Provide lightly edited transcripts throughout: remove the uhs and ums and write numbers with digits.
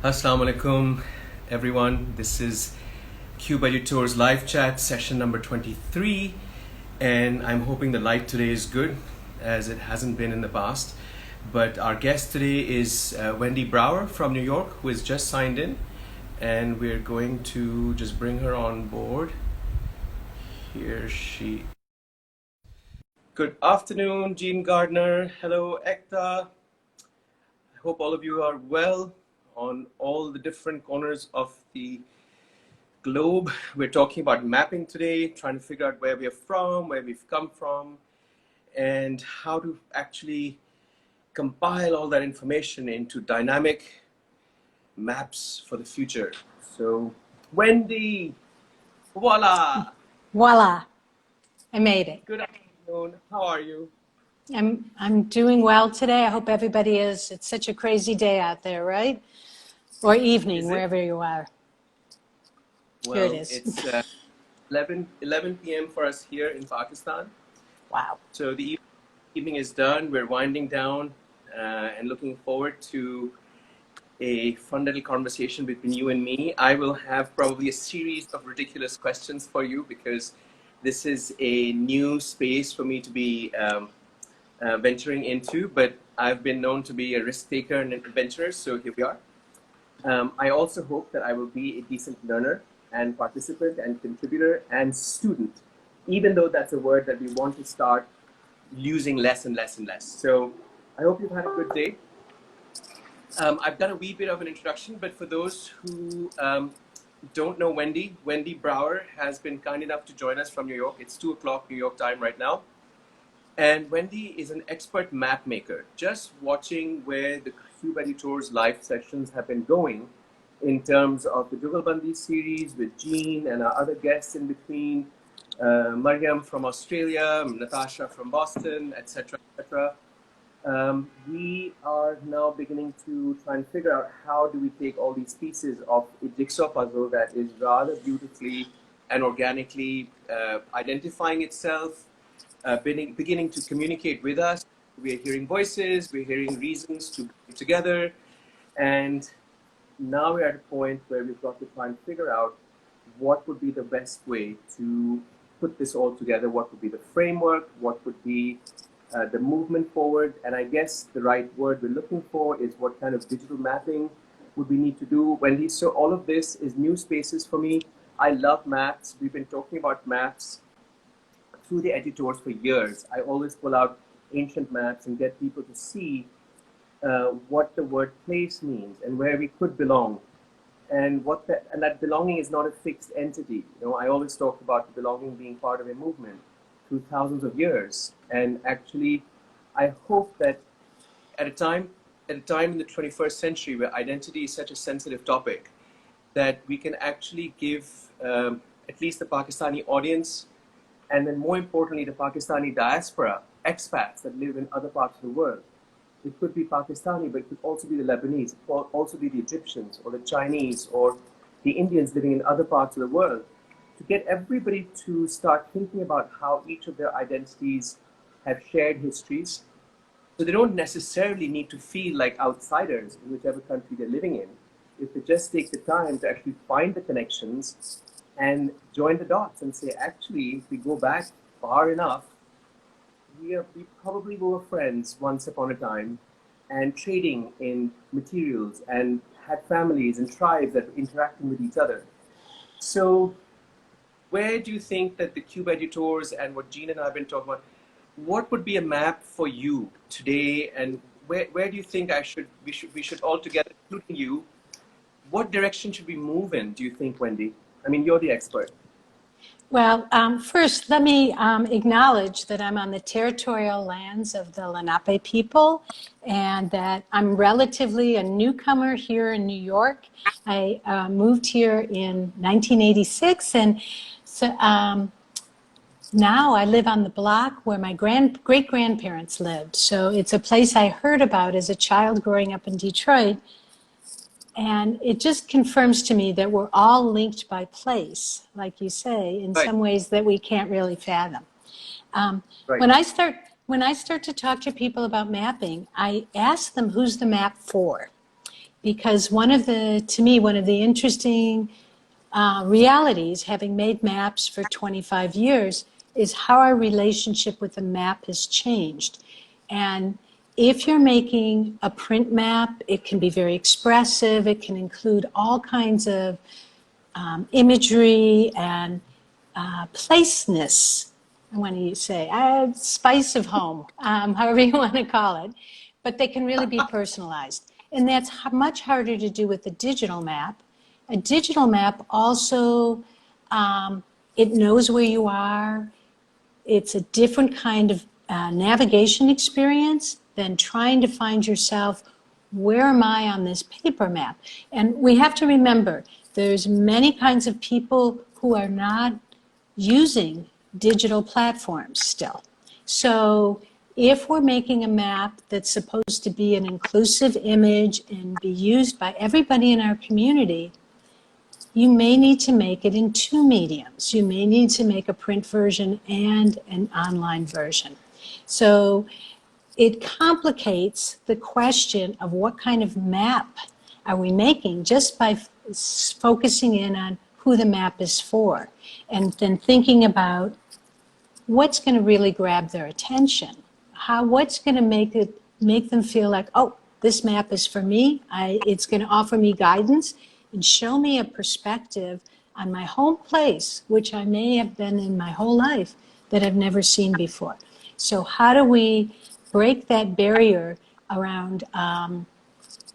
Assalamu alaikum, everyone. This is Cube Editors live chat session number 23, and I'm hoping the light today is good, as it hasn't been in the past. But our guest today is Wendy Brawer from New York, who has just signed in, and we're going to just bring her on board. Here she. Good afternoon, Jean Gardner. Hello, Ekta. I hope all of you are well on all the different corners of the globe. We're talking about mapping today, trying to figure out where we are from, where we've come from, and how to actually compile all that information into dynamic maps for the future. So, Wendy, voila! Voila, I made it. Good afternoon. How are you? I'm doing well today. I hope everybody is. It's such a crazy day out there, right? Or evening, wherever you are. Well, here it is. It's 11 p.m. for us here in Pakistan. Wow. So the evening is done. We're winding down and looking forward to a fun little conversation between you and me. I will have probably a series of ridiculous questions for you because this is a new space for me to be venturing into, but I've been known to be a risk taker and an adventurer, so here we are. I also hope that I will be a decent learner and participant and contributor and student, even though that's a word that we want to start using less and less and less. So I hope you've had a good day. I've done a wee bit of an introduction, but for those who don't know Wendy, Wendy Brawer has been kind enough to join us from New York. It's 2 o'clock New York time right now. And Wendy is an expert map maker. Just watching where the Cube Editors live sessions have been going in terms of the Jugalbandi series with Jean and our other guests in between, Mariam from Australia, Natasha from Boston, etc., etc. We are now beginning to try and figure out how do we take all these pieces of a jigsaw puzzle that is rather beautifully and organically identifying itself, beginning to communicate with us. We're hearing voices, we're hearing reasons to be together, and now we're at a point where we've got to try and figure out what would be the best way to put this all together, what would be the framework, what would be the movement forward, and I guess the right word we're looking for is what kind of digital mapping would we need to do, Wendy. So all of this is new spaces for me. I love maps. We've been talking about maps through the editors for years. I always pull out ancient maps and get people to see what the word place means and where we could belong, and that belonging is not a fixed entity. You know, I always talk about belonging being part of a movement through thousands of years. And actually, I hope that at a time in the 21st century where identity is such a sensitive topic, that we can actually give at least the Pakistani audience, and then more importantly, the Pakistani diaspora, expats that live in other parts of the world. It could be Pakistani, but it could also be the Lebanese, it could also be the Egyptians or the Chinese or the Indians living in other parts of the world, to get everybody to start thinking about how each of their identities have shared histories. So they don't necessarily need to feel like outsiders in whichever country they're living in, if they just take the time to actually find the connections and join the dots and say, actually, if we go back far enough, we probably were friends once upon a time and trading in materials and had families and tribes that were interacting with each other. So where do you think that the Cube Editors and what Jean and I have been talking about, what would be a map for you today, and where do you think we should all together, including you, what direction should we move in, do you think, Wendy? I mean, you're the expert. Well, first, let me acknowledge that I'm on the territorial lands of the Lenape people and that I'm relatively a newcomer here in New York. I moved here in 1986, and so now I live on the block where my great-grandparents lived. So it's a place I heard about as a child growing up in Detroit. And it just confirms to me that we're all linked by place, like you say, in Right. some ways that we can't really fathom. Right. When I start to talk to people about mapping, I ask them, who's the map for? because to me, one of the interesting realities, having made maps for 25 years, is how our relationship with the map has changed. And if you're making a print map, it can be very expressive. It can include all kinds of imagery and placeness. What do you say? Spice of home, however you want to call it. But they can really be personalized. And that's much harder to do with a digital map. A digital map also, it knows where you are. It's a different kind of navigation experience than trying to find yourself, where am I on this paper map? And we have to remember, there's many kinds of people who are not using digital platforms still. So if we're making a map that's supposed to be an inclusive image and be used by everybody in our community, you may need to make it in two mediums. You may need to make a print version and an online version. So it complicates the question of what kind of map are we making just by focusing in on who the map is for, and then thinking about what's going to really grab their attention. What's going to make them feel like, oh, this map is for me. It's going to offer me guidance and show me a perspective on my home place, which I may have been in my whole life, that I've never seen before. So how do we break that barrier around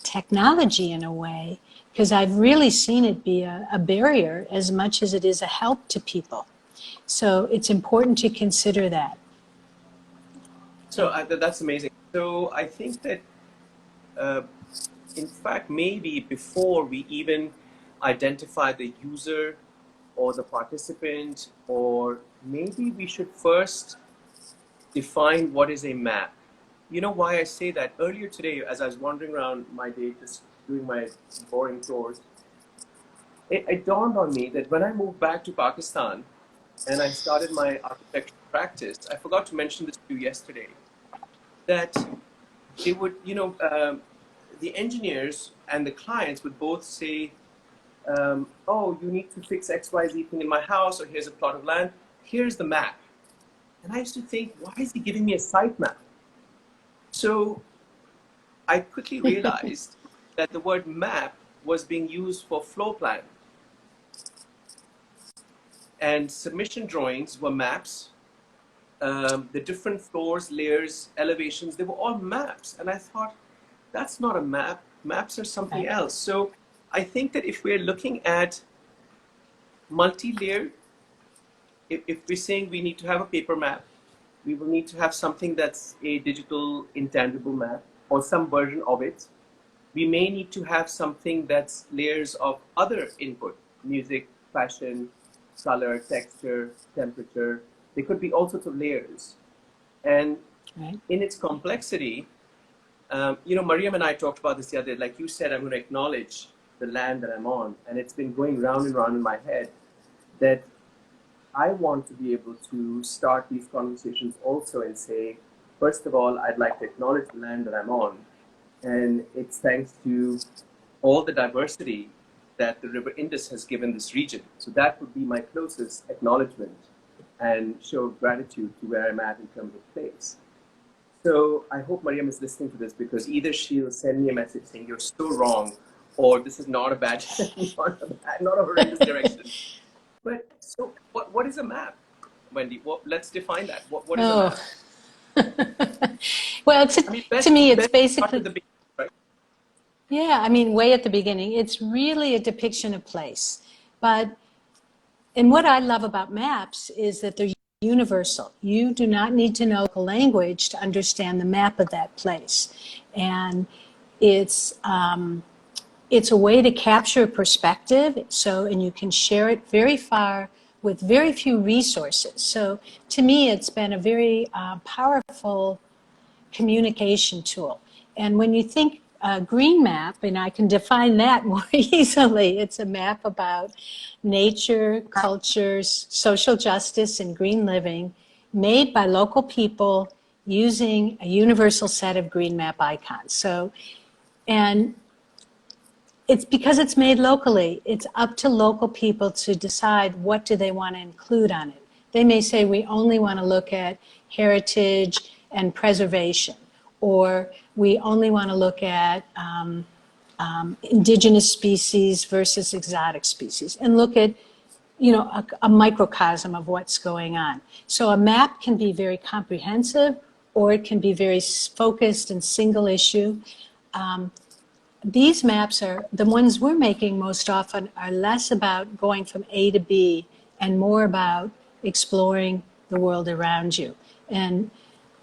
technology in a way? Because I've really seen it be a barrier as much as it is a help to people. So it's important to consider that. So that's amazing. So I think that, in fact, maybe before we even identify the user or the participant, or maybe we should first define what is a map. You know why I say that? Earlier today, as I was wandering around my day, just doing my boring chores, it dawned on me that when I moved back to Pakistan and I started my architecture practice, I forgot to mention this to you yesterday, that it would, the engineers and the clients would both say, oh, you need to fix XYZ thing in my house, or here's a plot of land, here's the map. And I used to think, why is he giving me a site map? So I quickly realized that the word map was being used for floor plan. And submission drawings were maps. The different floors, layers, elevations, they were all maps. And I thought, that's not a map. Maps are something else. So I think that if we're looking at multi-layered, if we're saying we need to have a paper map, we will need to have something that's a digital intangible map or some version of it. We may need to have something that's layers of other input, music, fashion, color, texture, temperature. There could be all sorts of layers. And in its complexity, Mariam and I talked about this the other day. Like you said, I'm going to acknowledge the land that I'm on. And it's been going round and round in my head that I want to be able to start these conversations also and say, first of all, I'd like to acknowledge the land that I'm on. And it's thanks to all the diversity that the River Indus has given this region. So that would be my closest acknowledgement and show of gratitude to where I'm at in terms of place. So I hope Mariam is listening to this, because either she'll send me a message saying you're so wrong, or this is not a bad, not a horrendous direction. But so what is a map, Wendy? Let's define that. What is a map? Well, to me, it's basically... Right? Yeah, I mean, way at the beginning. It's really a depiction of place. And what I love about maps is that they're universal. You do not need to know the language to understand the map of that place. And it's a way to capture perspective, and you can share it very far with very few resources. So to me, it's been a very powerful communication tool. And when you think green map, and I can define that more easily, it's a map about nature, cultures, social justice, and green living, made by local people using a universal set of green map icons. So, and It's because it's made locally. It's up to local people to decide what do they want to include on it. They may say we only want to look at heritage and preservation, or we only want to look at indigenous species versus exotic species, and look at a microcosm of what's going on. So a map can be very comprehensive, or it can be very focused and single issue. These maps are the ones we're making most often are less about going from A to B and more about exploring the world around you. And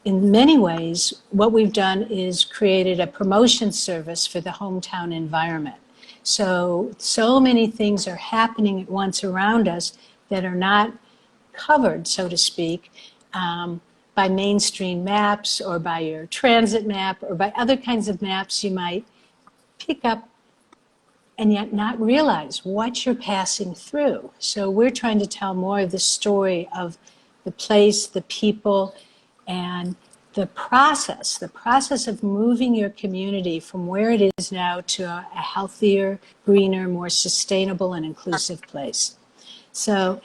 in many ways, what we've done is created a promotion service for the hometown environment. So many things are happening at once around us that are not covered, so to speak, by mainstream maps or by your transit map or by other kinds of maps you might pick up and yet not realize what you're passing through. So we're trying to tell more of the story of the place, the people, and the process of moving your community from where it is now to a healthier, greener, more sustainable and inclusive place. So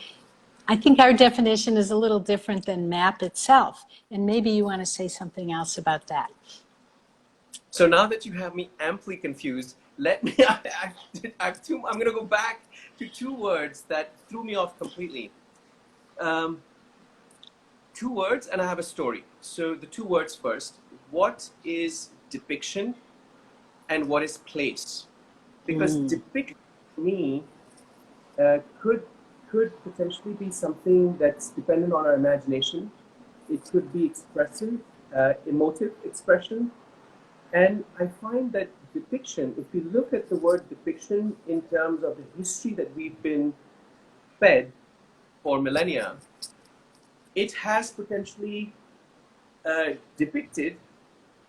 I think our definition is a little different than MAP itself. And maybe you want to say something else about that. So now that you have me amply confused, let me, I'm going to go back to two words that threw me off completely. Two words, and I have a story. So the two words first. What is depiction and what is place? Because depiction, to me, could potentially be something that's dependent on our imagination. It could be expressive, emotive expression. And I find that depiction, if you look at the word depiction in terms of the history that we've been fed for millennia, it has potentially depicted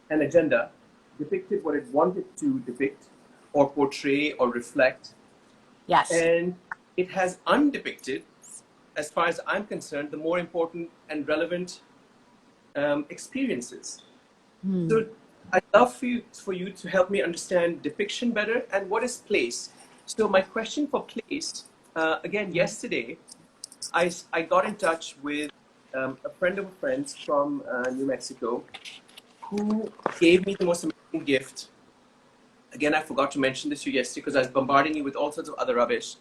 an agenda, depicted what it wanted to depict or portray or reflect. Yes. And it has undepicted, as far as I'm concerned, the more important and relevant experiences. So I'd love for you to help me understand depiction better and what is place. So my question for place, again, yesterday, I got in touch with a friend of a friend's from New Mexico who gave me the most amazing gift. Again, I forgot to mention this to you yesterday because I was bombarding you with all sorts of other rubbish.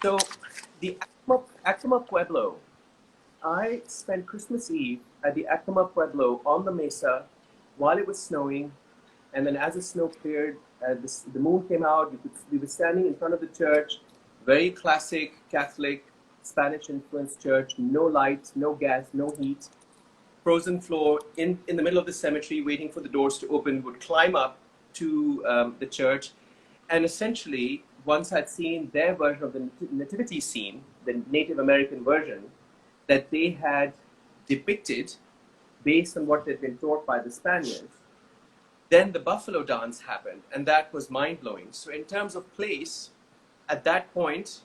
So the Acoma Pueblo, I spent Christmas Eve at the Acoma Pueblo on the mesa while it was snowing, and then as the snow cleared, the moon came out. We were standing in front of the church, very classic Catholic, Spanish-influenced church, no lights, no gas, no heat, frozen floor in the middle of the cemetery, waiting for the doors to open. Would climb up to the church, and essentially, once I'd seen their version of the nativity scene, the Native American version, that they had depicted based on what they'd been taught by the Spaniards, then the buffalo dance happened, and that was mind-blowing. So in terms of place, at that point,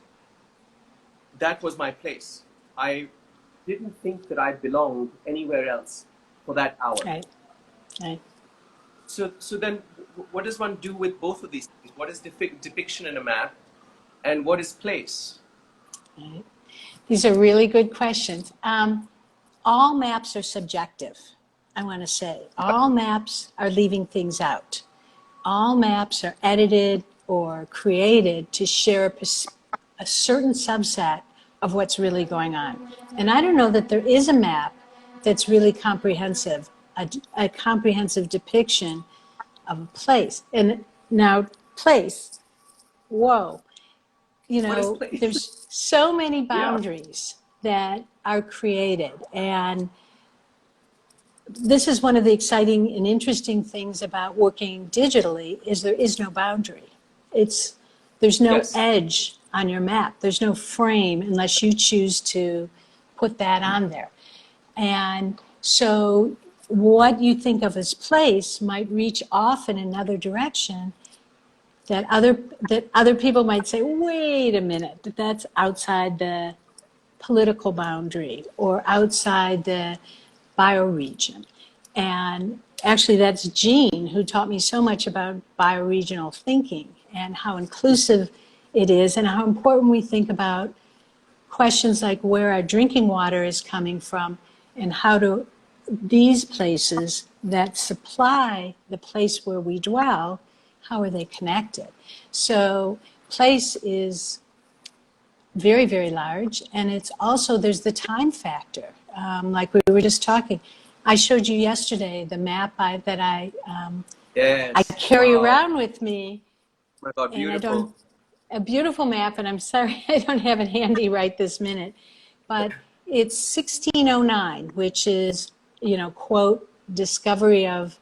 that was my place. I didn't think that I belonged anywhere else for that hour. Right. Right. So then what does one do with both of these things? What is depiction in a map, and what is place? Right. These are really good questions. All maps are subjective, I want to say. All maps are leaving things out. All maps are edited or created to share a certain subset of what's really going on. And I don't know that there is a map that's really comprehensive, a comprehensive depiction of a place. And now, place, whoa. There's so many boundaries that are created. And this is one of the exciting and interesting things about working digitally is there is no boundary. There's no edge on your map. There's no frame unless you choose to put that on there. And so what you think of as place might reach off in another direction that other people might say, wait a minute, that's outside the political boundary or outside the bioregion. And actually, that's Jean who taught me so much about bioregional thinking and how inclusive it is and how important we think about questions like where our drinking water is coming from and how do these places that supply the place where we dwell, how are they connected? So place is very, very large. And it's also, there's the time factor. Like we were just talking. I showed you yesterday the map that I Yes. carry Wow. around with me. Oh my God, And I beautiful. don't, a beautiful map, and I'm sorry I don't have it handy right this minute, but it's 1609, which is, quote, discovery of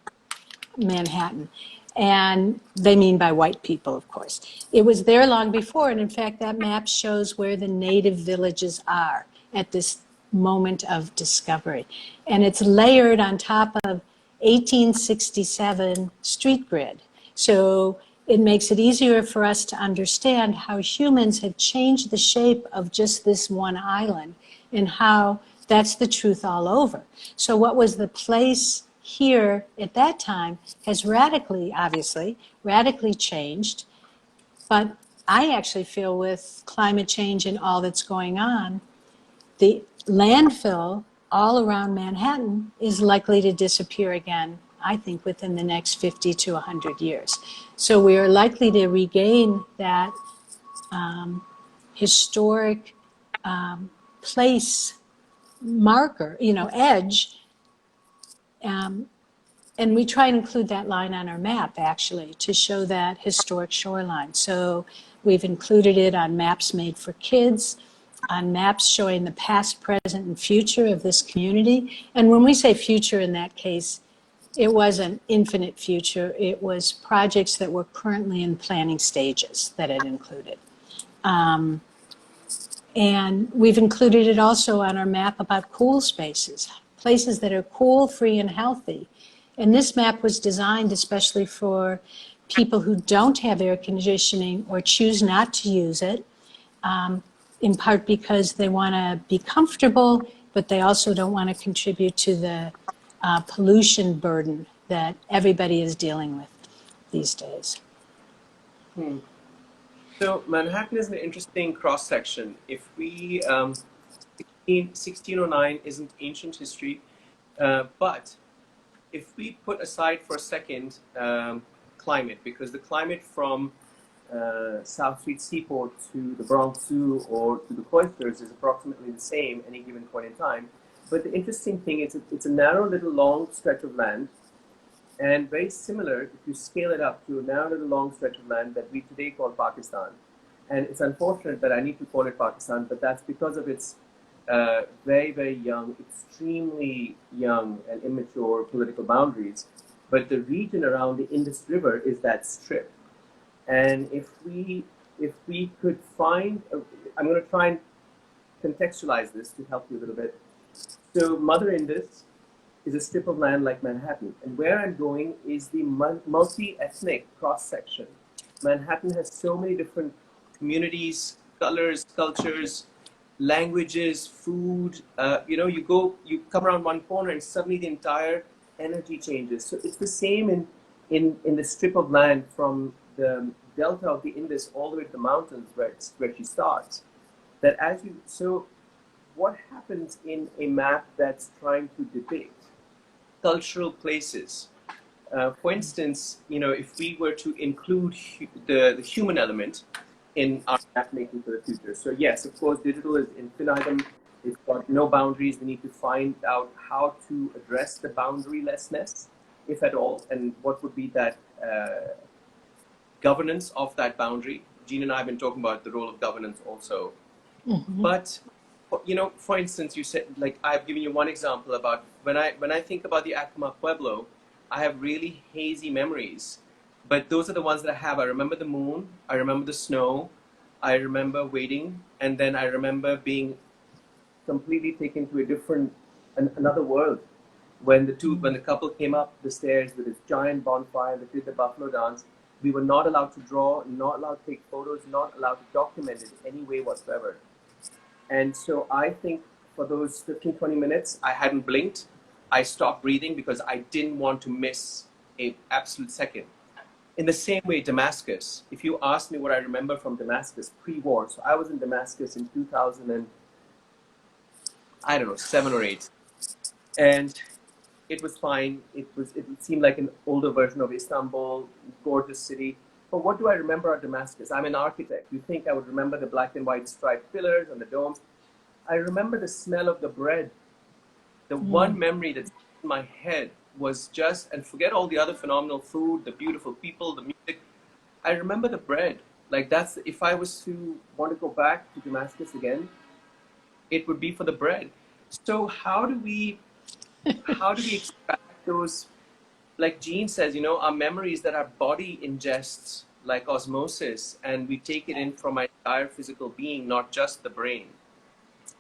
Manhattan. And they mean by white people, of course. It was there long before, and in fact, that map shows where the native villages are at this moment of discovery. And it's layered on top of 1867 street grid. So it makes it easier for us to understand how humans have changed the shape of just this one island and how that's the truth all over. So what was the place here at that time has radically, obviously, radically changed. But I actually feel with climate change and all that's going on, the landfill all around Manhattan is likely to disappear again, I think, within the next 50 to 100 years. So we are likely to regain that historic place marker, edge. And we try and include that line on our map, actually, to show that historic shoreline. So we've included it on maps made for kids, on maps showing the past, present, and future of this community. And when we say future in that case, it wasn't infinite future. It was projects that were currently in planning stages that it included. And we've included it also on our map about cool spaces, places that are cool, free, and healthy. And this map was designed especially for people who don't have air conditioning or choose not to use it, in part because they want to be comfortable, but they also don't want to contribute to the pollution burden that everybody is dealing with these days. So Manhattan is an interesting cross section. If we 1609 isn't ancient history, but if we put aside for a second climate, because the climate from South Street Seaport to the Bronx Zoo or to the Cloisters is approximately the same any given point in time. But the interesting thing is it's a narrow little long stretch of land, and very similar if you scale it up to a narrow little long stretch of land that we today call Pakistan. And it's unfortunate that I need to call it Pakistan, but that's because of its very, very young, extremely young and immature political boundaries. But the region around the Indus River is that strip. And if we could find, I'm going to try and contextualize this to help you a little bit. So Mother Indus is a strip of land like Manhattan. And where I'm going is the multi-ethnic cross-section. Manhattan has so many different communities, colors, cultures, languages, food. You come around one corner and suddenly the entire energy changes. So it's the same in the strip of land from the delta of the Indus all the way to the mountains where she starts. So what happens in a map that's trying to depict cultural places? For instance, if we were to include the human element in our map making for the future. So yes, of course, digital is infinitum. It's got no boundaries. We need to find out how to address the boundarylessness, if at all, and what would be that governance of that boundary. Jean and I have been talking about the role of governance also. Mm-hmm. But for instance, you said, like, I've given you one example about when I think about the Acoma Pueblo, I have really hazy memories. But those are the ones that I have. I remember the moon, I remember the snow, I remember waiting, and then I remember being completely taken to another world when the couple came up the stairs with this giant bonfire, they did the buffalo dance. We were not allowed to draw, not allowed to take photos, not allowed to document it in any way whatsoever. And so I think for those 15, 20 minutes, I hadn't blinked. I stopped breathing because I didn't want to miss an absolute second. In the same way, Damascus, if you ask me what I remember from Damascus pre-war, so I was in Damascus in 2000 and, I don't know, 7 or 8. And it was fine. It seemed like an older version of Istanbul, gorgeous city. But what do I remember of Damascus? I'm an architect. You think I would remember the black and white striped pillars and the domes. I remember the smell of the bread. The one memory that's in my head was just, and forget all the other phenomenal food, the beautiful people, the music. I remember the bread. Like that's, if I was to want to go back to Damascus again, it would be for the bread. So how do we extract those, like Jean says, you know, our memories that our body ingests like osmosis, and we take it in from our entire physical being, not just the brain.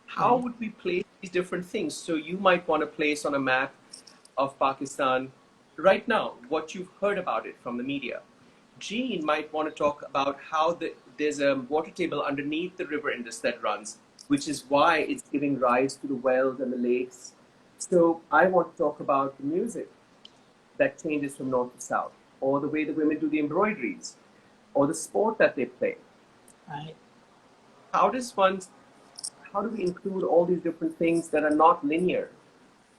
How would we place these different things? So you might want to place on a map of Pakistan right now what you've heard about it from the media. Jean might want to talk about how there's a water table underneath the river Indus that runs, which is why it's giving rise to the wells and the lakes. So I want to talk about the music that changes from north to south, or the way the women do the embroideries, or the sport that they play. Right. How do we include all these different things that are not linear?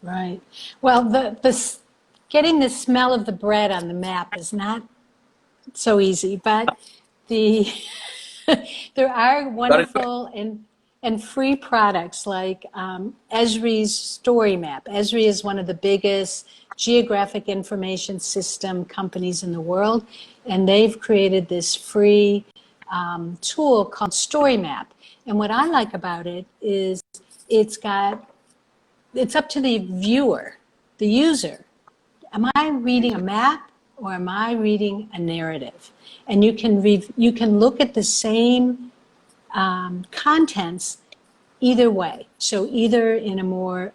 Right. Well, getting the smell of the bread on the map is not so easy, but the there are wonderful and free products like Esri's story map. Esri is one of the biggest geographic information system companies in the world, and they've created this free tool called Story Map. And what I like about it is it's up to the viewer, the user. Am I reading a map or am I reading a narrative? And you can look at the same contents either way. So either in a more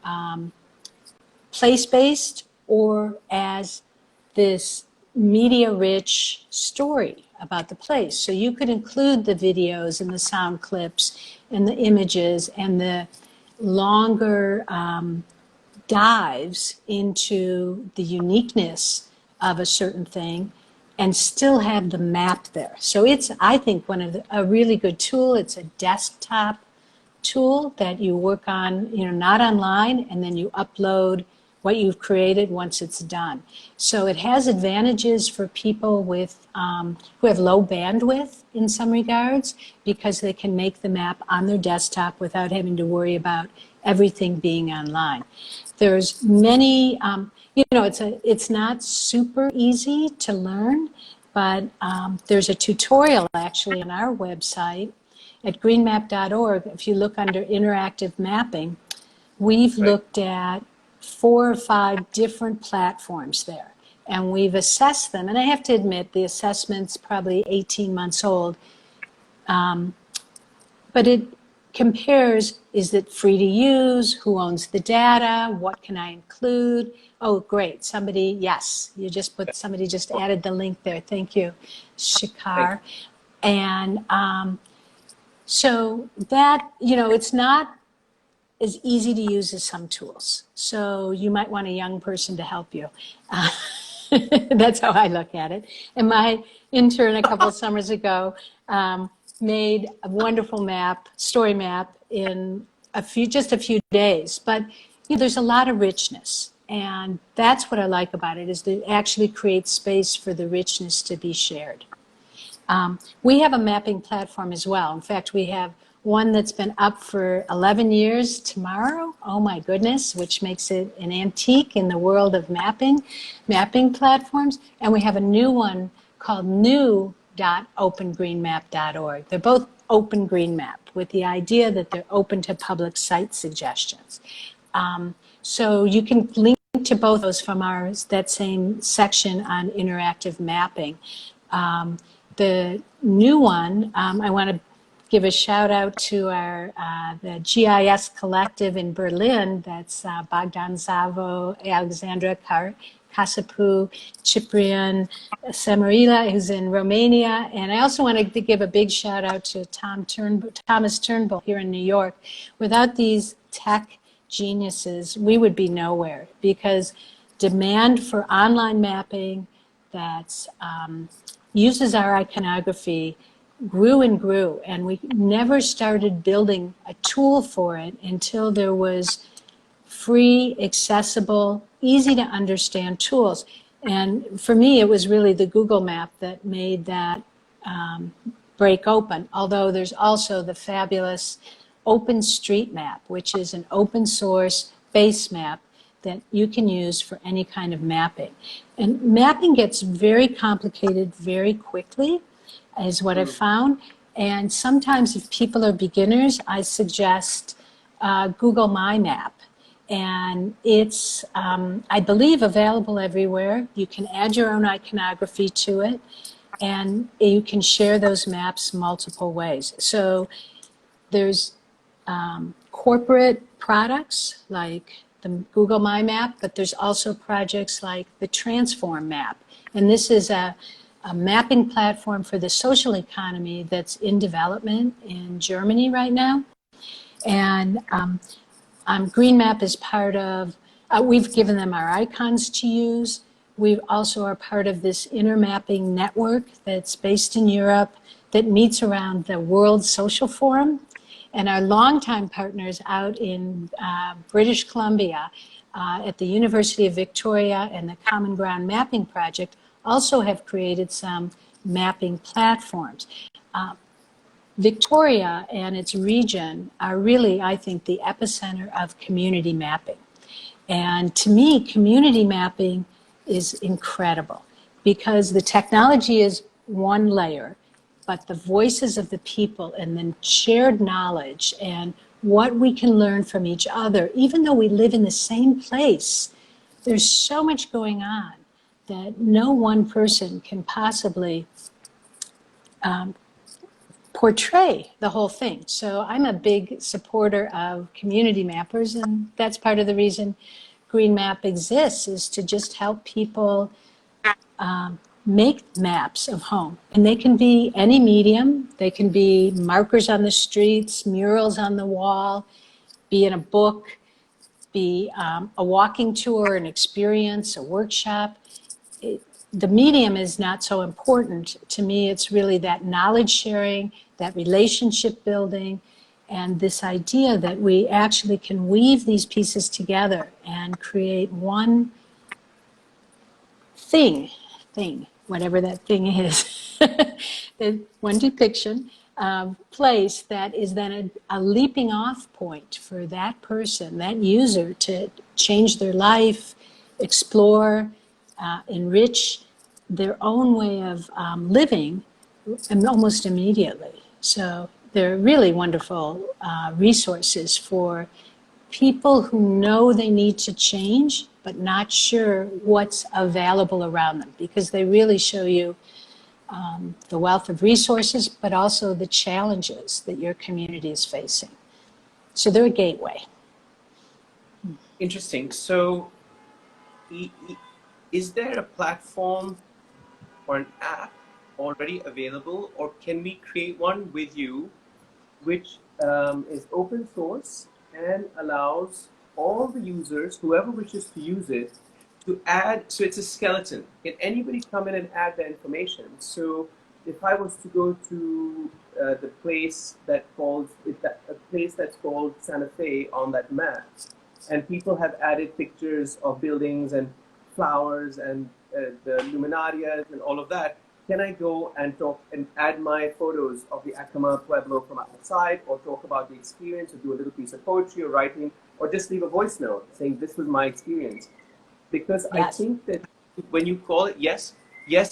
place-based or as this media-rich story about the place. So you could include the videos and the sound clips and the images and the longer dives into the uniqueness of a certain thing and still have the map there. So it's, I think, a really good tool. It's a desktop tool that you work on, you know, not online, and then you upload what you've created once it's done. So it has advantages for people with who have low bandwidth in some regards, because they can make the map on their desktop without having to worry about everything being online. There's many, you know, it's not super easy to learn, but there's a tutorial actually on our website at greenmap.org. If you look under interactive mapping, we've looked at 4 or 5 different platforms there, and we've assessed them. And I have to admit, the assessment's probably 18 months old, but it compares, is it free to use, who owns the data, what can I include? Oh, great, somebody just added the link there. Thank you, Shikar. And so that, you know, it's not as easy to use as some tools. So you might want a young person to help you. That's how I look at it. And my intern a couple of summers ago made a wonderful map, story map, in just a few days. But you know, there's a lot of richness. And that's what I like about it, is that it actually creates space for the richness to be shared. We have a mapping platform as well. In fact, we have one that's been up for 11 years tomorrow. Oh my goodness, which makes it an antique in the world of mapping platforms. And we have a new one called new.opengreenmap.org. They're both Open Green Map, with the idea that they're open to public site suggestions. So you can link to both those from that same section on interactive mapping. The new one, I want to give a shout out to the GIS collective in Berlin. That's Bogdan Zavo, Alexandra Kasapu, Ciprian Samarila, who's in Romania. And I also wanted to give a big shout out to Thomas Turnbull here in New York. Without these tech geniuses, we would be nowhere, because demand for online mapping that uses our iconography grew and grew, and we never started building a tool for it until there was free, accessible, easy to understand tools. And for me, it was really the Google map that made that break open, although there's also the fabulous OpenStreetMap, which is an open source base map that you can use for any kind of mapping. And mapping gets very complicated very quickly, is what I've found. And sometimes if people are beginners, I suggest Google My Map. And it's, I believe, available everywhere. You can add your own iconography to it, and you can share those maps multiple ways. So there's corporate products like the Google My Map, but there's also projects like the Transform Map. And this is a mapping platform for the social economy that's in development in Germany right now. And Green Map is part of, we've given them our icons to use. We also are part of this intermapping network that's based in Europe that meets around the World Social Forum. And our longtime partners out in British Columbia at the University of Victoria and the Common Ground Mapping Project also have created some mapping platforms. Victoria and its region are really, I think, the epicenter of community mapping. And to me, community mapping is incredible because the technology is one layer, but the voices of the people and then shared knowledge and what we can learn from each other, even though we live in the same place, there's so much going on that no one person can possibly portray the whole thing. So I'm a big supporter of community mappers, and that's part of the reason Green Map exists, is to just help people make maps of home. And they can be any medium. They can be markers on the streets, murals on the wall, be in a book, be a walking tour, an experience, a workshop. The medium is not so important. To me, it's really that knowledge sharing, that relationship building, and this idea that we actually can weave these pieces together and create one thing, whatever that thing is, one depiction, place that is then a leaping off point for that person, that user, to change their life, explore, enrich their own way of living almost immediately. So they're really wonderful resources for people who know they need to change but not sure what's available around them, because they really show you the wealth of resources but also the challenges that your community is facing. So they're a gateway. Interesting. So is there a platform or an app already available, or can we create one with you which is open source and allows all the users, whoever wishes to use it, to add? So it's a skeleton. Can anybody come in and add their information? So if I was to go to the place that's called Santa Fe on that map, and people have added pictures of buildings and flowers and the luminarias and all of that, can I go and talk and add my photos of the Acoma Pueblo from outside, or talk about the experience, or do a little piece of poetry or writing, or just leave a voice note saying this was my experience? Because yes. I think that when you call it, yes,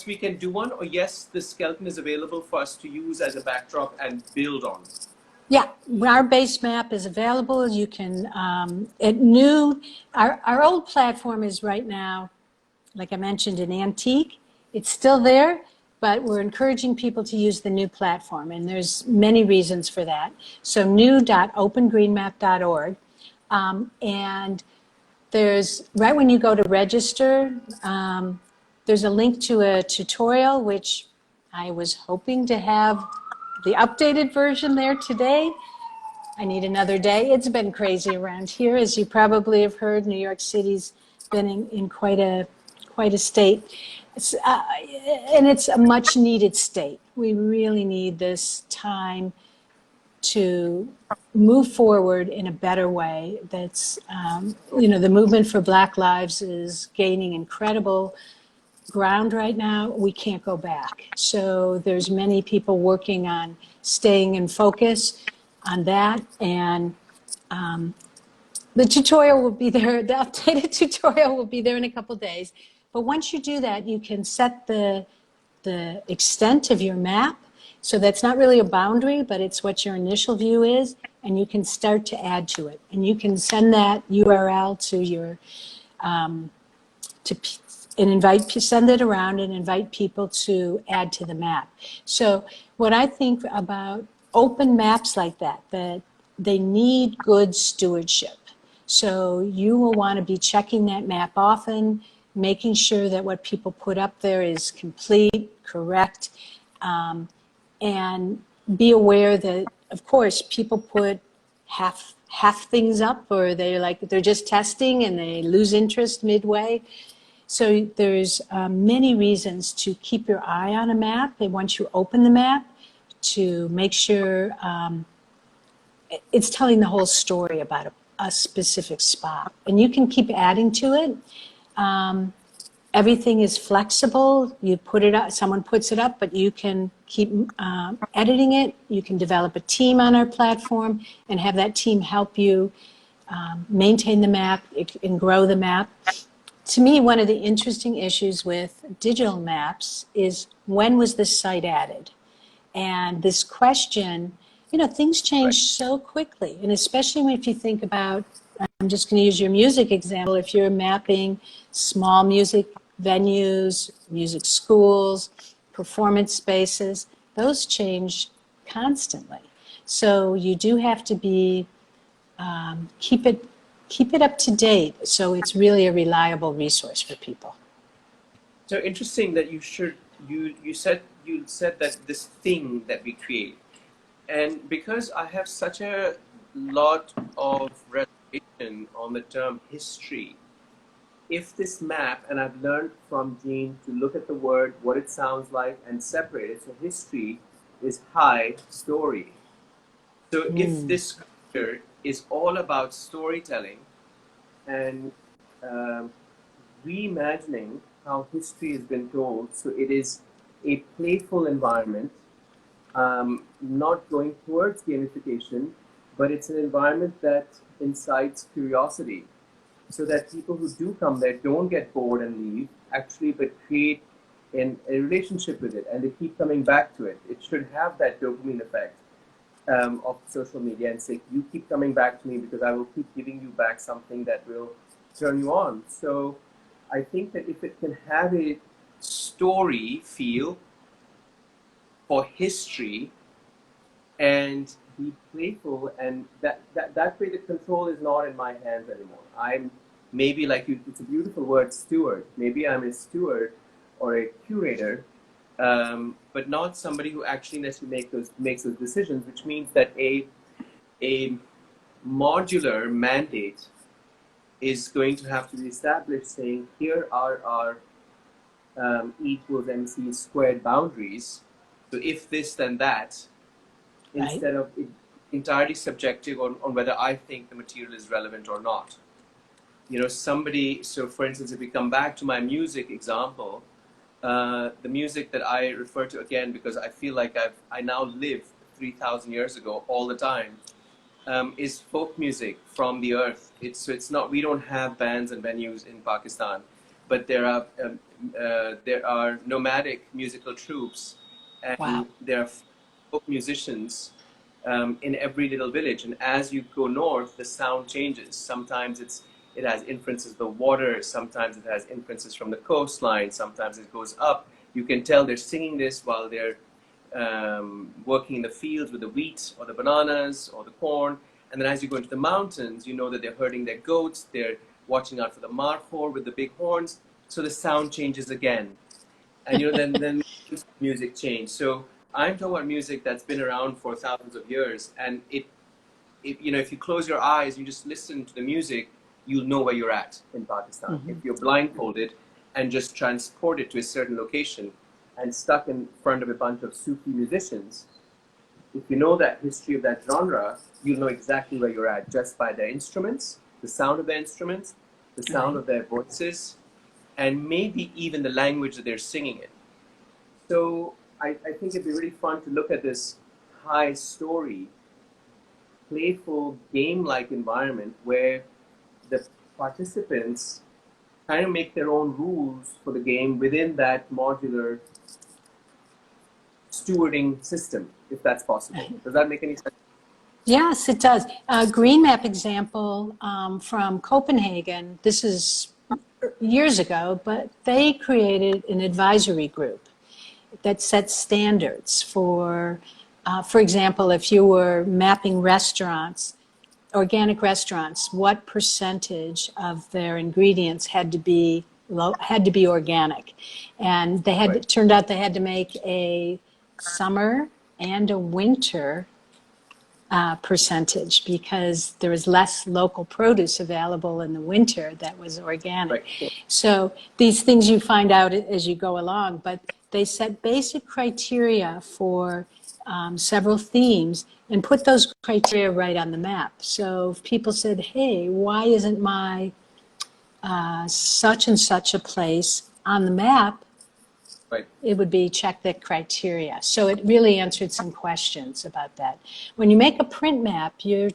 we can do one, or yes, the skeleton is available for us to use as a backdrop and build on. Yeah, our base map is available. You can, our old platform is right now, like I mentioned, an antique. It's still there, but we're encouraging people to use the new platform, and there's many reasons for that. So new.opengreenmap.org, and there's, right when you go to register, there's a link to a tutorial, which I was hoping to have the updated version there today. I need another day. It's been crazy around here, as you probably have heard. New York City's been in quite a state. And it's a much needed state. We really need this time to move forward in a better way. That's, the movement for Black Lives is gaining incredible ground right now. We can't go back. So there's many people working on staying in focus on that. And the tutorial will be there. The updated tutorial will be there in a couple days. But once you do that, you can set the extent of your map. So that's not really a boundary, but it's what your initial view is, and you can start to add to it. And you can send that URL to your send it around and invite people to add to the map. So what I think about open maps like that they need good stewardship. So you will want to be checking that map often, making sure that what people put up there is complete, correct, and be aware that, of course, people put half things up, or they're just testing and they lose interest midway. So there's many reasons to keep your eye on a map, and once you open the map, to make sure it's telling the whole story about a specific spot. And you can keep adding to it. Everything is flexible. You put it up, someone puts it up, but you can keep editing it. You can develop a team on our platform and have that team help you maintain the map and grow the map. To me, one of the interesting issues with digital maps is, when was this site added? And this question, things change so quickly. And especially if you think about, I'm just going to use your music example, if you're mapping small music venues, music schools, performance spaces, those change constantly. So you do have to be, keep it up to date, so it's really a reliable resource for people. So interesting that you said that this thing that we create, and because I have such a lot of reservation on the term history, if this map, and I've learned from Jean to look at the word, what it sounds like, and separate it. So history is high story. So if this scripture is all about storytelling and reimagining how history has been told, so it is a playful environment, not going towards gamification, but it's an environment that incites curiosity, so that people who do come there don't get bored and leave, actually, but create a relationship with it, and they keep coming back to it. It should have that dopamine effect of social media, and say, you keep coming back to me because I will keep giving you back something that will turn you on. So I think that if it can have a story feel for history and be playful, and that way the control is not in my hands anymore. I'm maybe, like you, it's a beautiful word, steward. Maybe I'm a steward or a curator, but not somebody who actually necessarily makes those decisions, which means that a modular mandate is going to have to be established, saying, here are our E equals MC squared boundaries. So if this, then that, right, instead of it entirely subjective on whether I think the material is relevant or not. So for instance, if we come back to my music example, the music that I refer to, again, because I feel like I now live 3,000 years ago all the time, is folk music from the earth. It's not, we don't have bands and venues in Pakistan, but there are nomadic musical troops, and wow, there are folk musicians in every little village. And as you go north, the sound changes. Sometimes it has influences of the water, sometimes it has influences from the coastline, sometimes it goes up. You can tell they're singing this while they're working in the fields with the wheat or the bananas or the corn. And then as you go into the mountains, you know that they're herding their goats, they're watching out for the markhor with the big horns. So the sound changes again. And then music change. So I'm talking about music that's been around for thousands of years, and if you close your eyes, you just listen to the music, you'll know where you're at in Pakistan. If you're blindfolded and just transported to a certain location and stuck in front of a bunch of Sufi musicians, if you know that history of that genre, you'll know exactly where you're at just by their instruments, the sound of their instruments, the sound of their voices, and maybe even the language that they're singing in. So I think it'd be really fun to look at this high story, playful, game-like environment where the participants kind of make their own rules for the game within that modular stewarding system, if that's possible. Does that make any sense? Yes, it does. A green map example from Copenhagen, this is years ago, but they created an advisory group that sets standards for example, if you were mapping restaurants, organic restaurants, what percentage of their ingredients had to be organic, and they had turned out they had to make a summer and a winter percentage because there was less local produce available in the winter that was organic. Right. So these things you find out as you go along, but they set basic criteria for several themes and put those criteria right on the map. So if people said, hey, why isn't my such and such a place on the map? Right. It would be check that criteria. So it really answered some questions about that. When you make a print map, you're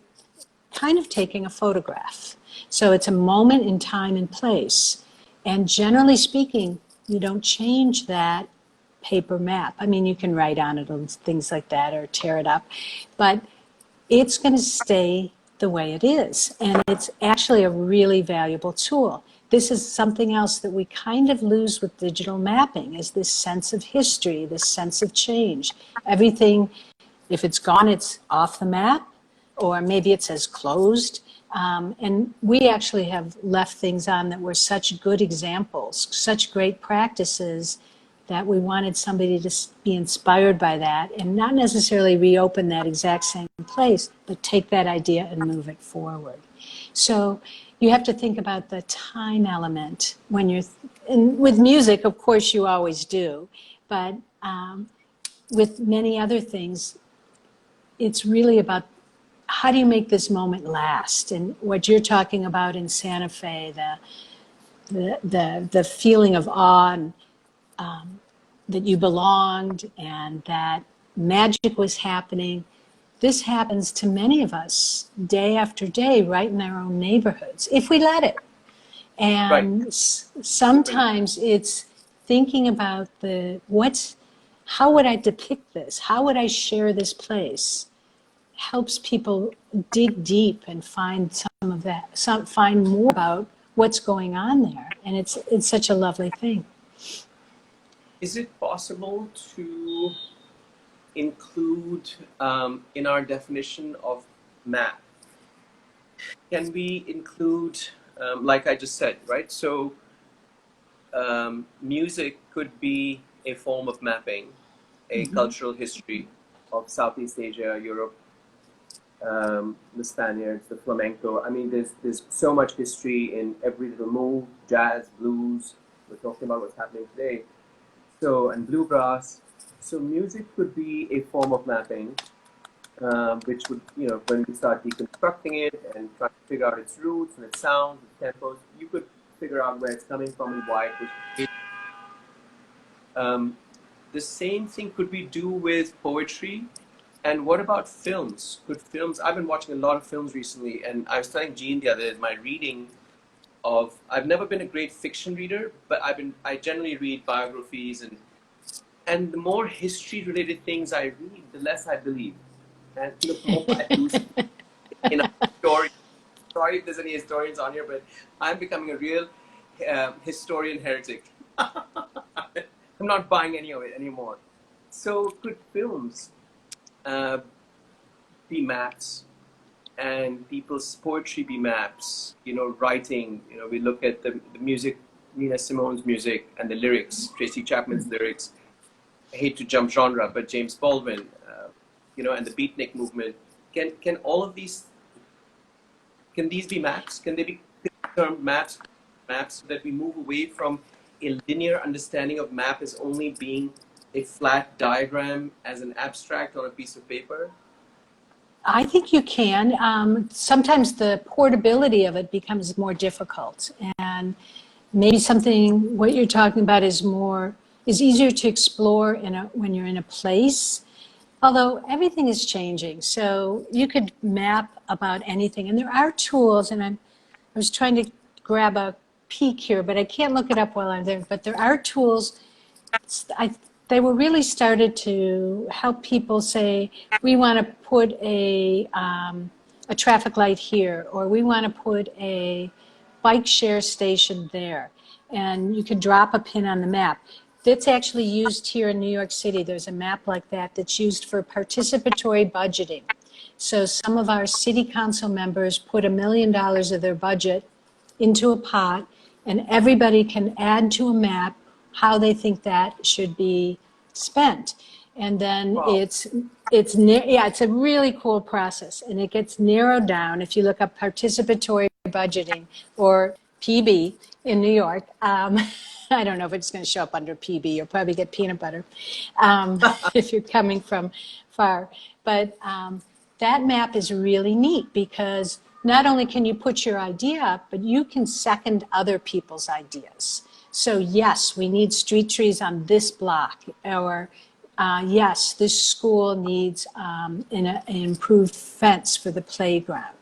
kind of taking a photograph. So it's a moment in time and place. And generally speaking, you don't change that paper map. I mean, you can write on it and things like that or tear it up, but it's going to stay the way it is. And it's actually a really valuable tool. This is something else that we kind of lose with digital mapping, is this sense of history, this sense of change. Everything, if it's gone, it's off the map, or maybe it says closed. And we actually have left things on that were such good examples, such great practices, that we wanted somebody to be inspired by that and not necessarily reopen that exact same place, but take that idea and move it forward. So you have to think about the time element when you're, and with music, of course, you always do, but with many other things, it's really about how do you make this moment last? And what you're talking about in Santa Fe, the feeling of awe and that you belonged and that magic was happening. This happens to many of us day after day, right in our own neighborhoods, if we let it. And sometimes it's thinking about how would I depict this? How would I share this place? Helps people dig deep and find some of that, find more about what's going on there. And it's such a lovely thing. Is it possible to include in our definition of map? Can we include, like I just said, right? So music could be a form of mapping, a cultural history of Southeast Asia, Europe, the Spaniards, the flamenco. I mean, there's so much history in every little move, jazz, blues. We're talking about what's happening today. So, and bluegrass. So music could be a form of mapping, which would, when we start deconstructing it and trying to figure out its roots and its sounds, its tempos, you could figure out where it's coming from and why it was. The same thing could we do with poetry. And what about films? I've been watching a lot of films recently, and I was telling Jean the other day, my reading I've never been a great fiction reader, but I generally read biographies, and the more history-related things I read, the less I believe. And the more I lose in a story. Sorry if there's any historians on here, but I'm becoming a real historian heretic. I'm not buying any of it anymore. So could films be maps, and people's poetry be maps? Writing. We look at the music, Nina Simone's music, and the lyrics, Tracy Chapman's lyrics. I hate to jump genre, but James Baldwin, and the beatnik movement. Can all of these Can these be maps? Can they be termed maps? Maps so that we move away from a linear understanding of map as only being a flat diagram as an abstract on a piece of paper? I think you can. Sometimes the portability of it becomes more difficult, and maybe something what you're talking about is easier to explore when you're in a place. Although everything is changing, so you could map about anything, and there are tools. And I was trying to grab a peek here, but I can't look it up while I'm there. But there are tools. They were really started to help people say, we want to put a traffic light here, or we want to put a bike share station there. And you could drop a pin on the map. That's actually used here in New York City. There's a map like that that's used for participatory budgeting. So some of our city council members put $1 million of their budget into a pot, and everybody can add to a map how they think that should be spent. And then Wow. it's a really cool process, and it gets narrowed down. If you look up participatory budgeting or PB in New York, I don't know if it's going to show up under PB. You'll probably get peanut butter if you're coming from far. But that map is really neat because not only can you put your idea up, but you can second other people's ideas. So yes, we need street trees on this block, or yes, this school needs an improved fence for the playground.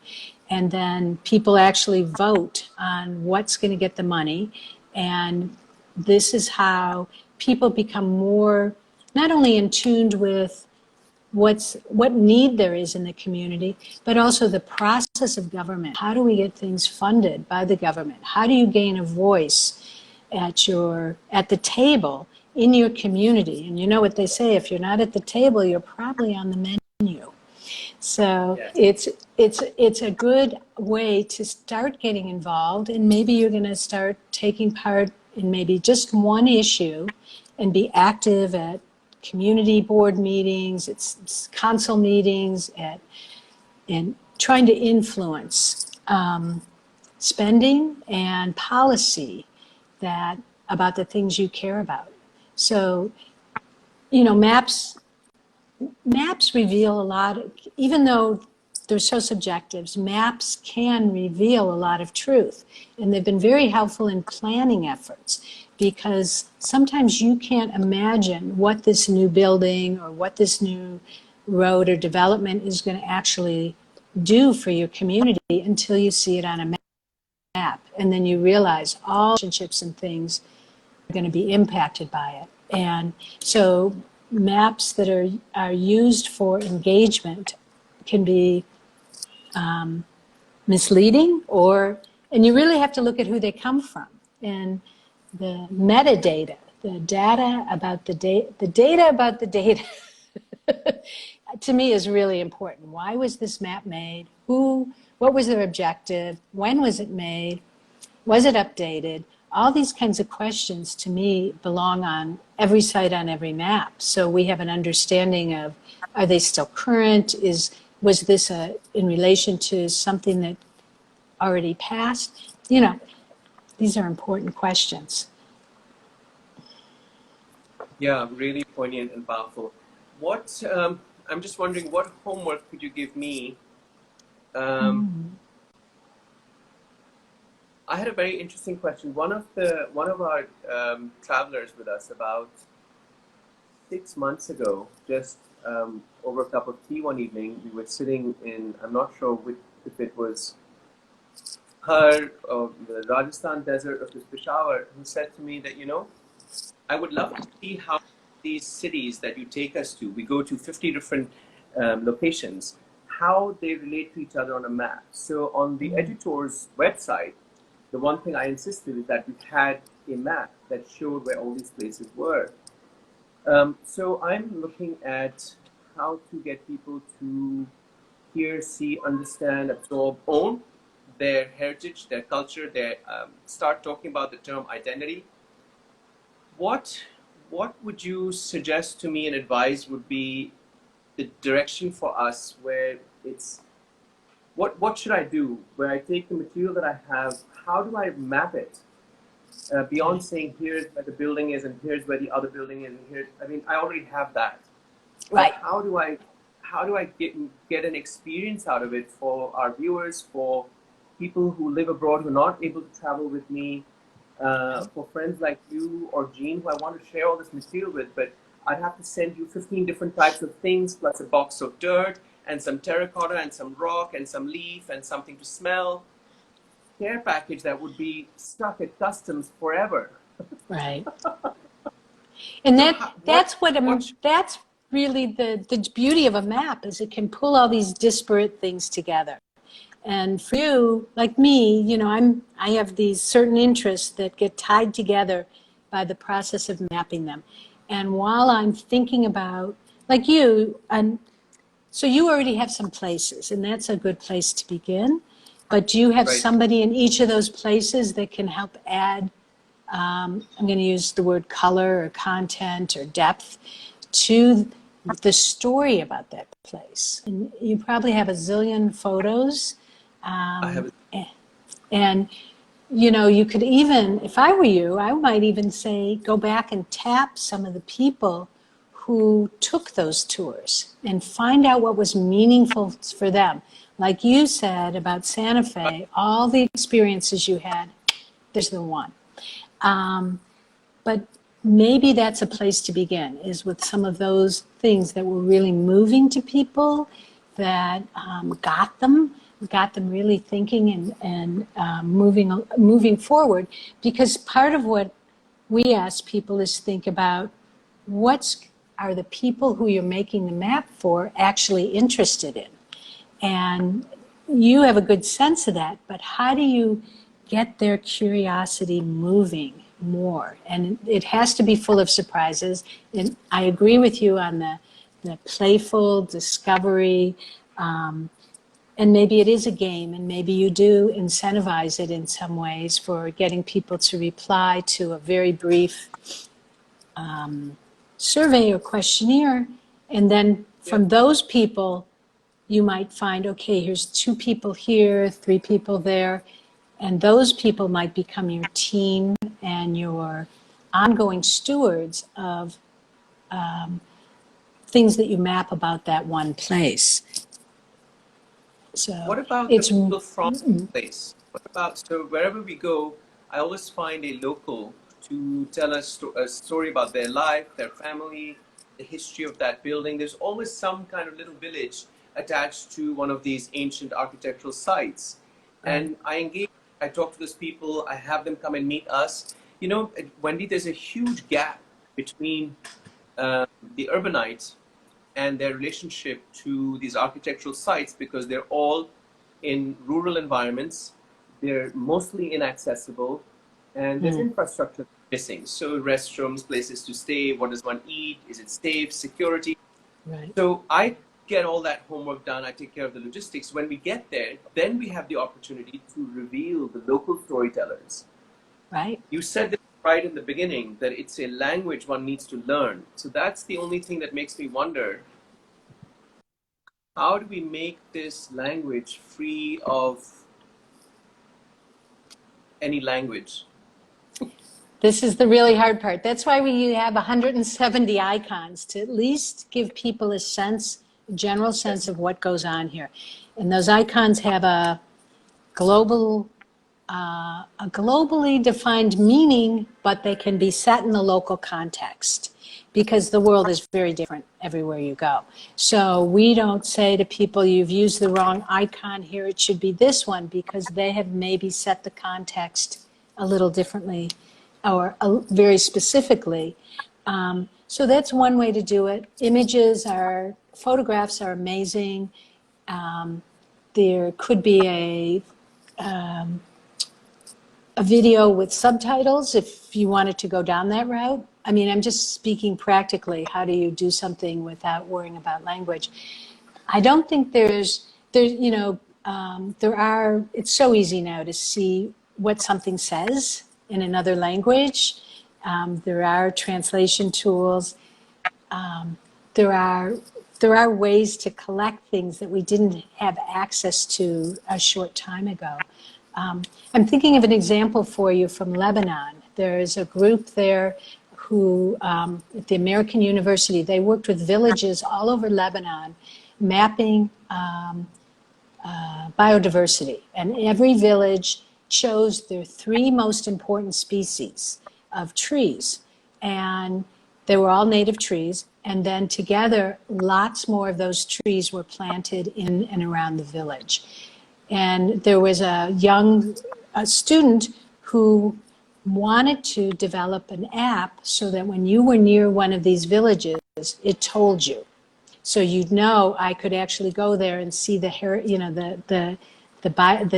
And then people actually vote on what's going to get the money. And this is how people become more, not only in tune with what need there is in the community, but also the process of government. How do we get things funded by the government? How do you gain a voice at the table in your community? And you know what they say, if you're not at the table, you're probably on the menu. So Yes. it's a good way to start getting involved, and maybe you're going to start taking part in maybe just one issue and be active at community board meetings, it's council meetings, and trying to influence spending and policy about the things you care about. So, maps reveal a lot, even though they're so subjective, maps can reveal a lot of truth. And they've been very helpful in planning efforts, because sometimes you can't imagine what this new building or what this new road or development is going to actually do for your community until you see it on a map. And then you realize all relationships and things are going to be impacted by it. And so maps that are used for engagement can be misleading, and you really have to look at who they come from. And the metadata, the data about the data about the data, to me is really important. Why was this map made? What was their objective? When was it made? Was it updated? All these kinds of questions, to me, belong on every site on every map. So we have an understanding of, are they still current? Was this in relation to something that already passed? These are important questions. Yeah, really poignant and powerful. I'm just wondering, what homework could you give me? I had a very interesting question. One of our travelers with us about 6 months ago, just over a cup of tea one evening, we were sitting in, I'm not sure if it was her or the Rajasthan desert or this Peshawar, who said to me that, I would love to see how these cities that you take us to, we go to 50 different locations, how they relate to each other on a map. So on the Edutaur's website, the one thing I insisted is that we had a map that showed where all these places were. So I'm looking at how to get people to hear, see, understand, absorb, own their heritage, their culture, start talking about the term identity. What would you suggest to me and advise would be the direction for us where it's what should I do? Where I take the material that I have, how do I map it? Beyond saying here's where the building is and here's where the other building is and here's, I mean, I already have that. But Right. how do I get an experience out of it for our viewers, for people who live abroad who are not able to travel with me, for friends like you or Jean who I want to share all this material with, but I'd have to send you 15 different types of things plus a box of dirt and some terracotta and some rock and some leaf and something to smell. Care package that would be stuck at customs forever. Right. And So that's really the beauty of a map, is it can pull all these disparate things together. And for you, like me, you know, I have these certain interests that get tied together by the process of mapping them. And while I'm thinking about, like you, and so you already have some places, and that's a good place to begin. But do you have right. somebody in each of those places that can help add, I'm going to use the word color or content or depth to the story about that place? And you probably have a zillion photos. I have And, you know, you could even, if I were you, I might even say, go back and tap some of the people who took those tours and find out what was meaningful for them. Like you said about Santa Fe, all the experiences you had, there's the one. But maybe that's a place to begin, is with some of those things that were really moving to people, that got them really thinking and moving forward. Because part of what we ask people is think about, are the people who you're making the map for actually interested in? And you have a good sense of that, but how do you get their curiosity moving more? And it has to be full of surprises. And I agree with you on the playful discovery. And maybe it is a game, and maybe you do incentivize it in some ways for getting people to reply to a very brief survey or questionnaire. And then from those people, you might find, okay, here's 2 people here, 3 people there, and those people might become your team and your ongoing stewards of things that you map about that one place. So What about the it's people from the place? What about, so wherever we go, I always find a local to tell us a story about their life, their family, the history of that building. There's always some kind of little village attached to one of these ancient architectural sites. And I talk to those people, I have them come and meet us. You know, Wendy, there's a huge gap between the urbanites and their relationship to these architectural sites, because they're all in rural environments, they're mostly inaccessible, and there's infrastructure missing. So restrooms, places to stay, what does one eat, is it safe, security. Right. So I get all that homework done, I take care of the logistics. When we get there, then we have the opportunity to reveal the local storytellers. Right. You said this right in the beginning, that it's a language one needs to learn. So that's the only thing that makes me wonder, how do we make this language free of any language? This is the really hard part. That's why we have 170 icons, to at least give people a general sense of what goes on here. And those icons have a globally defined meaning, but they can be set in the local context, because the world is very different everywhere you go. So we don't say to people, you've used the wrong icon here, it should be this one, because they have maybe set the context a little differently or very specifically. So that's one way to do it. Photographs are amazing. There could be a video with subtitles if you wanted to go down that route. I mean, I'm just speaking practically. How do you do something without worrying about language? I don't think it's so easy now to see what something says in another language. There are translation tools. There there are ways to collect things that we didn't have access to a short time ago. I'm thinking of an example for you from Lebanon. There's a group there who, at the American University, they worked with villages all over Lebanon, mapping biodiversity. And every village chose their 3 most important species of trees. And they were all native trees. And then together, lots more of those trees were planted in and around the village. And there was a young student who wanted to develop an app so that when you were near one of these villages, it told you. So you'd know I could actually go there and see the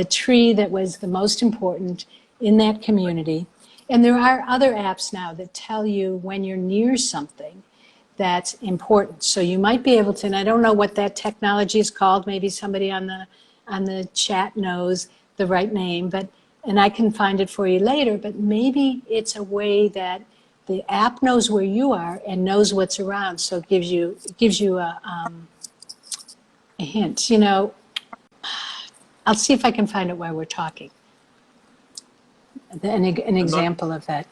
tree that was the most important in that community. And there are other apps now that tell you when you're near something that's important. So you might be able to, and I don't know what that technology is called. Maybe somebody on the chat knows the right name, and I can find it for you later. But maybe it's a way that the app knows where you are and knows what's around, so it gives you a hint. You know, I'll see if I can find it while we're talking. An example of that.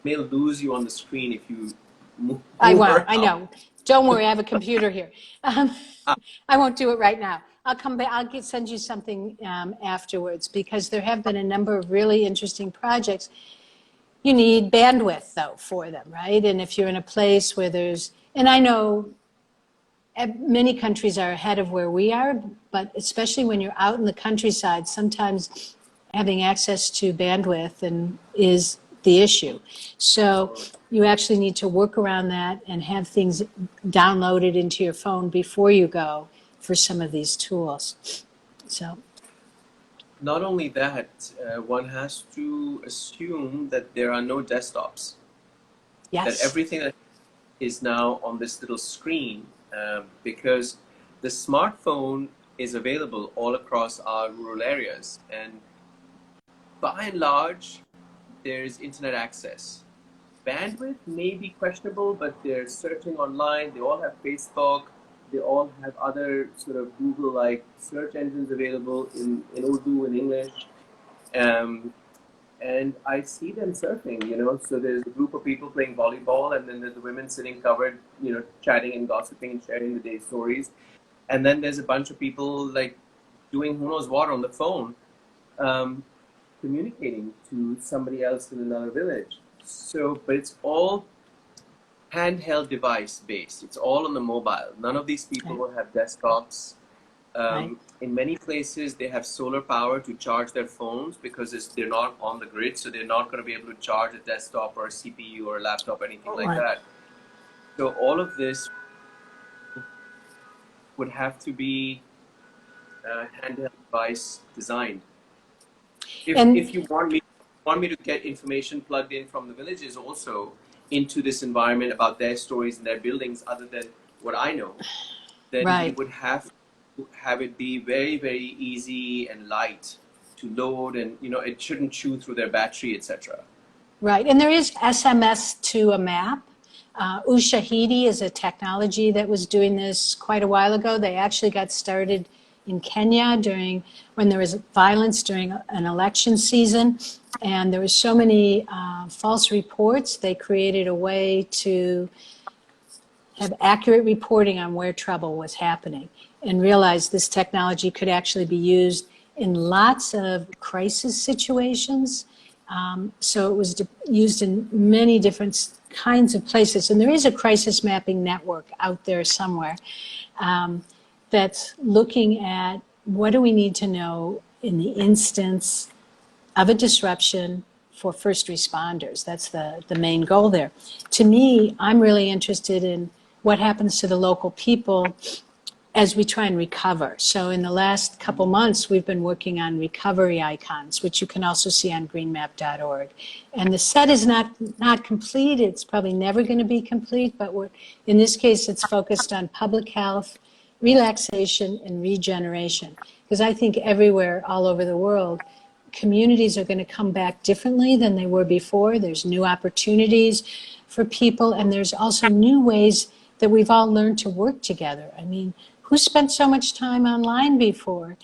May lose you on the screen if you move. I won't. I know. Don't worry. I have a computer here. I won't do it right now. I'll come back. I'll send you something afterwards, because there have been a number of really interesting projects. You need bandwidth, though, for them, right? And if you're in a place where there's, and I know many countries are ahead of where we are, but especially when you're out in the countryside, sometimes having access to bandwidth is the issue. So you actually need to work around that and have things downloaded into your phone before you go for some of these tools. So. Not only that, one has to assume that there are no desktops. Yes. That everything that is now on this little screen, because the smartphone is available all across our rural areas. And by and large, there's internet access. Bandwidth may be questionable, but they're searching online. They all have Facebook. They all have other sort of Google-like search engines available in Urdu and English. And I see them surfing, you know. So there's a group of people playing volleyball, and then there's the women sitting covered, you know, chatting and gossiping and sharing the day's stories. And then there's a bunch of people like doing who knows what on the phone, communicating to somebody else in another village. So, but it's all handheld device based. It's all on the mobile. None of these people will have desktops. Right. In many places, they have solar power to charge their phones because they're not on the grid, so they're not going to be able to charge a desktop or a CPU or a laptop, anything like that. So all of this would have to be handheld device designed. If you want me to get information plugged in from the villages also into this environment about their stories and their buildings, other than what I know, then you would have to have it be very, very easy and light to load, and you know, it shouldn't chew through their battery, etc. Right, and there is SMS to a map. Ushahidi is a technology that was doing this quite a while ago. They actually got started in Kenya when there was violence during an election season, and there were so many false reports. They created a way to have accurate reporting on where trouble was happening, and realized this technology could actually be used in lots of crisis situations. So it was used in many different kinds of places, and there is a crisis mapping network out there somewhere that's looking at what do we need to know in the instance of a disruption for first responders. That's the main goal there. To me, I'm really interested in what happens to the local people as we try and recover. So in the last couple months, we've been working on recovery icons, which you can also see on greenmap.org. And the set is not complete. It's probably never going to be complete, but in this case, it's focused on public health, relaxation, and regeneration. Because I think everywhere, all over the world, communities are going to come back differently than they were before. There's new opportunities for people, and there's also new ways that we've all learned to work together. I mean, who spent so much time online before,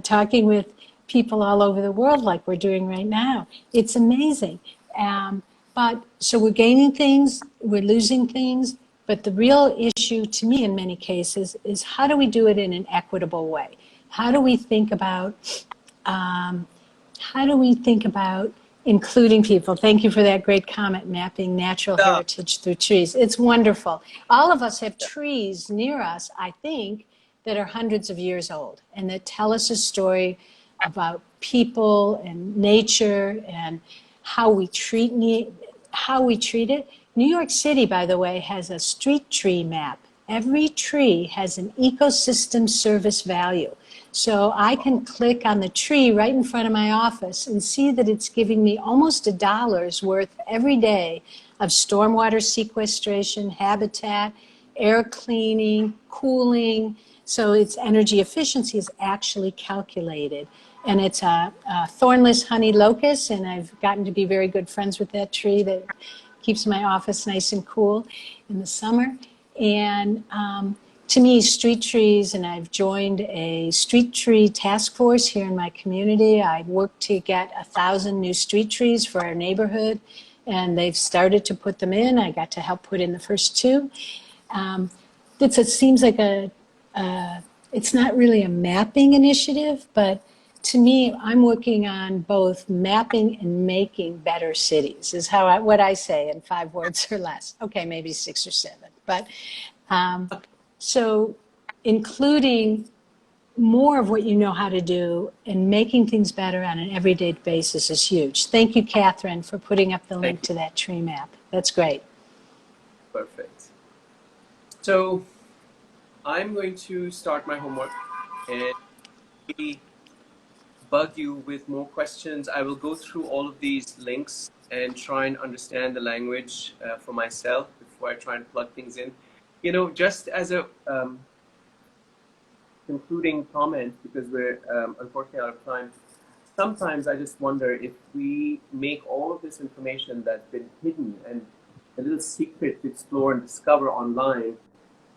talking with people all over the world like we're doing right now? It's amazing. But so we're gaining things, we're losing things, but the real issue to me in many cases is how do we do it in an equitable way? How do we think about including people? Thank you for that great comment, mapping natural heritage through trees. It's wonderful. All of us have trees near us, I think, that are hundreds of years old and that tell us a story about people and nature and how we treat it. New York City, by the way, has a street tree map. Every tree has an ecosystem service value. So I can click on the tree right in front of my office and see that it's giving me almost $1 worth every day of stormwater sequestration, habitat, air cleaning, cooling. So its energy efficiency is actually calculated. And it's a thornless honey locust, and I've gotten to be very good friends with that tree that keeps my office nice and cool in the summer. And to me, street trees, and I've joined a street tree task force here in my community. I work to get 1,000 new street trees for our neighborhood, and they've started to put them in. I got to help put in the first 2. It seems like it's not really a mapping initiative, but to me, I'm working on both mapping and making better cities, is what I say in 5 words or less. Okay, maybe 6 or 7. But so including more of what you know how to do and making things better on an everyday basis is huge. Thank you, Catherine, for putting up the link to that tree map. That's great. Perfect. So I'm going to start my homework and bug you with more questions. I will go through all of these links and try and understand the language for myself before I try and plug things in. You know, just as a concluding comment, because we're unfortunately out of time, sometimes I just wonder if we make all of this information that's been hidden and a little secret to explore and discover online,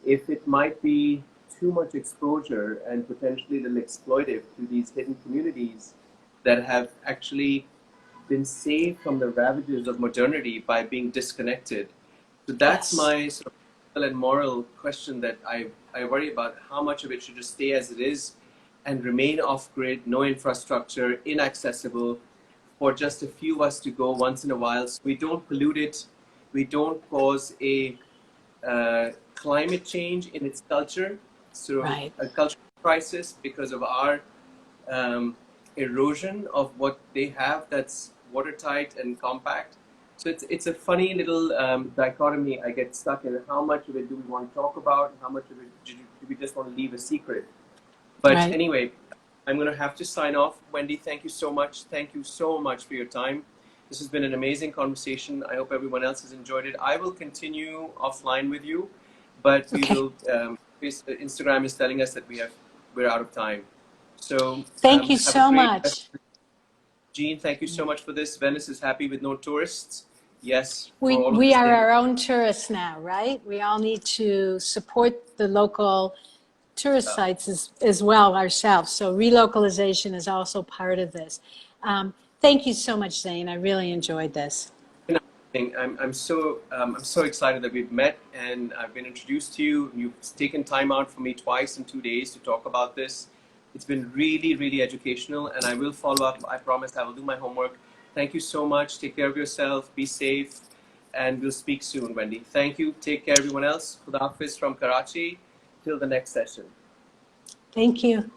if it might be too much exposure and potentially a little exploitive to these hidden communities that have actually been saved from the ravages of modernity by being disconnected. So that's my sort of ethical and moral question that I worry about. How much of it should just stay as it is and remain off-grid, no infrastructure, inaccessible, for just a few of us to go once in a while, so we don't pollute it, we don't cause a climate change in its culture, so a cultural crisis because of our erosion of what they have that's watertight and compact. So it's a funny little dichotomy I get stuck in. How much of it do we want to talk about, and how much of it do we just want to leave a secret? But anyway, I'm going to have to sign off. Wendy, thank you so much. Thank you so much for your time. This has been an amazing conversation. I hope everyone else has enjoyed it. I will continue offline with you, but we will. Instagram is telling us that we're out of time. So thank you so much. Jean, thank you so much for this. Venice is happy with no tourists. Yes. We are our own tourists now, right? We all need to support the local tourist sites as well ourselves. So relocalization is also part of this. Thank you so much, Zane. I really enjoyed this. I'm so excited that we've met and I've been introduced to you. You've taken time out for me twice in 2 days to talk about this. It's been really, really educational, and I will follow up. I promise I will do my homework. Thank you so much. Take care of yourself. Be safe, and we'll speak soon, Wendy. Thank you. Take care, everyone else. Khuda Hafiz from Karachi. Till the next session. Thank you.